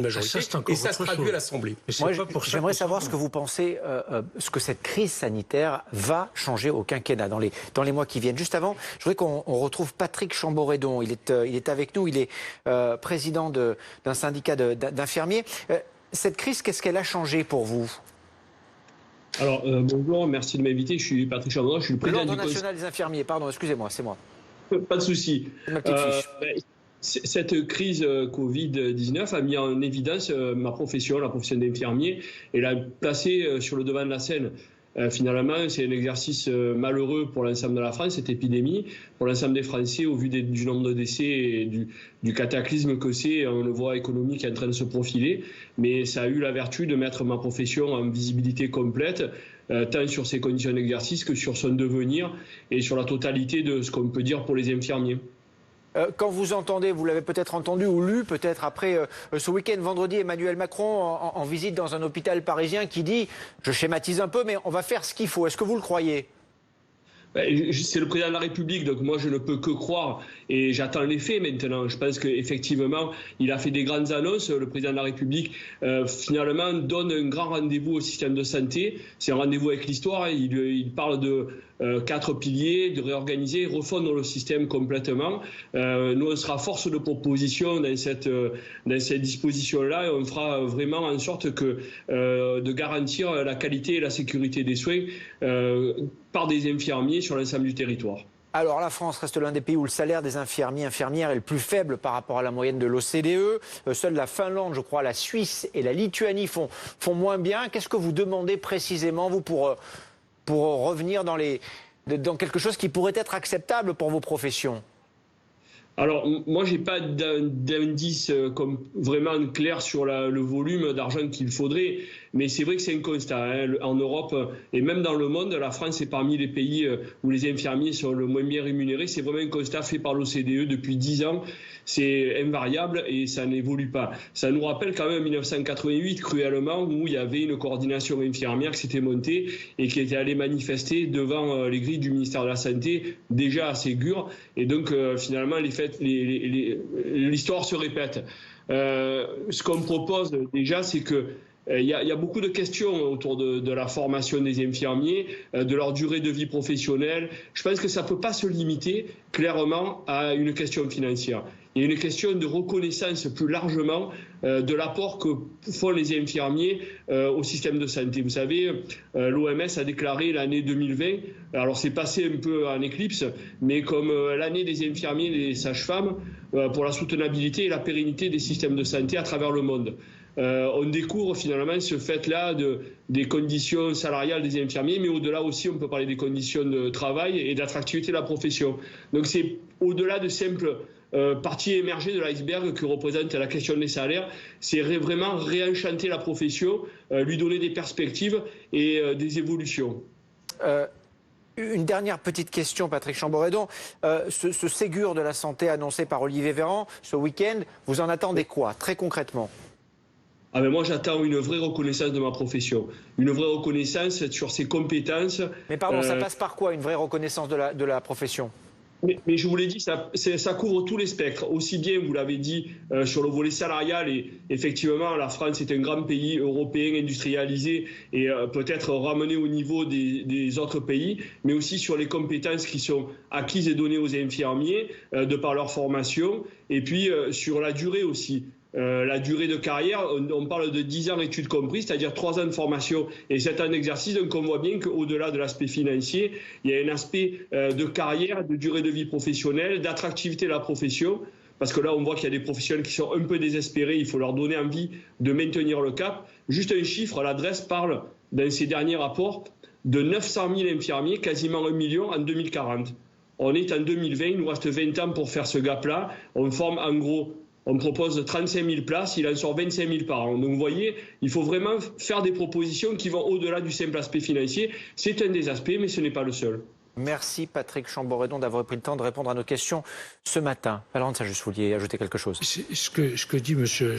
majorité, et ça se traduit à l'Assemblée. Moi, j'aimerais savoir ce que vous pensez, ce que cette crise sanitaire va changer au quinquennat dans les mois qui viennent. Juste avant, je voudrais qu'on retrouve Patrick Chamboredon. Il est avec nous, il est président d'un syndicat d'infirmiers. Cette crise, qu'est-ce qu'elle a changé pour vous? Alors, bonjour, merci de m'inviter. Je suis Patrick Chamboredon, je suis le président L'Ordre national des infirmiers, pardon, excusez-moi, c'est moi. Pas de souci. Ma petite fiche. Cette crise Covid-19 a mis en évidence ma profession, la profession d'infirmier, et l'a placée sur le devant de la scène. Finalement, c'est un exercice malheureux pour l'ensemble de la France, cette épidémie, pour l'ensemble des Français, au vu du nombre de décès et du cataclysme que c'est. On le voit, économique est en train de se profiler, mais ça a eu la vertu de mettre ma profession en visibilité complète, tant sur ses conditions d'exercice que sur son devenir et sur la totalité de ce qu'on peut dire pour les infirmiers. Quand vous entendez, vous l'avez peut-être entendu ou lu peut-être après ce week-end, vendredi, Emmanuel Macron en visite dans un hôpital parisien qui dit, je schématise un peu, mais on va faire ce qu'il faut. Est-ce que vous le croyez ? C'est le président de la République, donc moi je ne peux que croire et j'attends les faits maintenant. Je pense qu'effectivement, il a fait des grandes annonces. Le président de la République, finalement, donne un grand rendez-vous au système de santé. C'est un rendez-vous avec l'histoire. Il parle de 4 piliers, de réorganiser, refondre le système complètement. Nous, on sera force de proposition dans cette disposition-là et on fera vraiment en sorte de garantir la qualité et la sécurité des soins par des infirmiers sur l'ensemble du territoire. Alors la France reste l'un des pays où le salaire des infirmiers et infirmières est le plus faible par rapport à la moyenne de l'OCDE. Seule la Finlande, je crois, la Suisse et la Lituanie font moins bien. Qu'est-ce que vous demandez précisément, vous, pour revenir dans quelque chose qui pourrait être acceptable pour vos professions ? Alors, moi, je n'ai pas d'indice comme vraiment clair sur le volume d'argent qu'il faudrait, mais c'est vrai que c'est un constat. Hein. En Europe et même dans le monde, la France est parmi les pays où les infirmiers sont le moins bien rémunérés. C'est vraiment un constat fait par l'OCDE depuis 10 ans. C'est invariable et ça n'évolue pas. Ça nous rappelle quand même 1988, cruellement, où il y avait une coordination infirmière qui s'était montée et qui était allée manifester devant les grilles du ministère de la Santé, déjà à Ségur. Et donc, finalement, l'histoire se répète. Ce qu'on propose déjà, c'est que il y a beaucoup de questions autour de la formation des infirmiers, de leur durée de vie professionnelle. Je pense que ça ne peut pas se limiter clairement à une question financière. Il y a une question de reconnaissance plus largement de l'apport que font les infirmiers au système de santé. Vous savez, l'OMS a déclaré l'année 2020, alors c'est passé un peu en éclipse, mais comme l'année des infirmiers et des sages-femmes pour la soutenabilité et la pérennité des systèmes de santé à travers le monde. On découvre finalement ce fait-là des conditions salariales des infirmiers, mais au-delà aussi, on peut parler des conditions de travail et d'attractivité de la profession. Donc c'est au-delà de simples partie émergée de l'iceberg que représente la question des salaires, c'est vraiment réenchanter la profession, lui donner des perspectives et des évolutions. Une dernière petite question, Patrick Chamboredon. Ce Ségur de la santé annoncé par Olivier Véran ce week-end, vous en attendez quoi, très concrètement ? Ah ben moi, j'attends une vraie reconnaissance de ma profession, une vraie reconnaissance sur ses compétences. Mais pardon, ça passe par quoi, une vraie reconnaissance de la profession ? Mais je vous l'ai dit, ça couvre tous les spectres. Aussi bien, vous l'avez dit, sur le volet salarial, et effectivement, la France est un grand pays européen industrialisé et peut-être ramené au niveau des autres pays, mais aussi sur les compétences qui sont acquises et données aux infirmiers de par leur formation, et puis sur la durée aussi. La durée de carrière, on parle de 10 ans études comprises, c'est-à-dire 3 ans de formation et 7 ans d'exercice. Donc on voit bien qu'au-delà de l'aspect financier, il y a un aspect de carrière, de durée de vie professionnelle, d'attractivité de la profession. Parce que là, on voit qu'il y a des professionnels qui sont un peu désespérés. Il faut leur donner envie de maintenir le cap. Juste un chiffre, l'adresse parle, dans ses derniers rapports, de 900 000 infirmiers, quasiment 1 million en 2040. On est en 2020, il nous reste 20 ans pour faire ce gap-là. On forme en gros... On propose 35 000 places, il en sort 25 000 par an. Donc vous voyez, il faut vraiment faire des propositions qui vont au-delà du simple aspect financier. C'est un des aspects, mais ce n'est pas le seul. Merci Patrick Chamboredon d'avoir pris le temps de répondre à nos questions ce matin. Valentine, vous vouliez ajouter quelque chose ? Ce que dit M.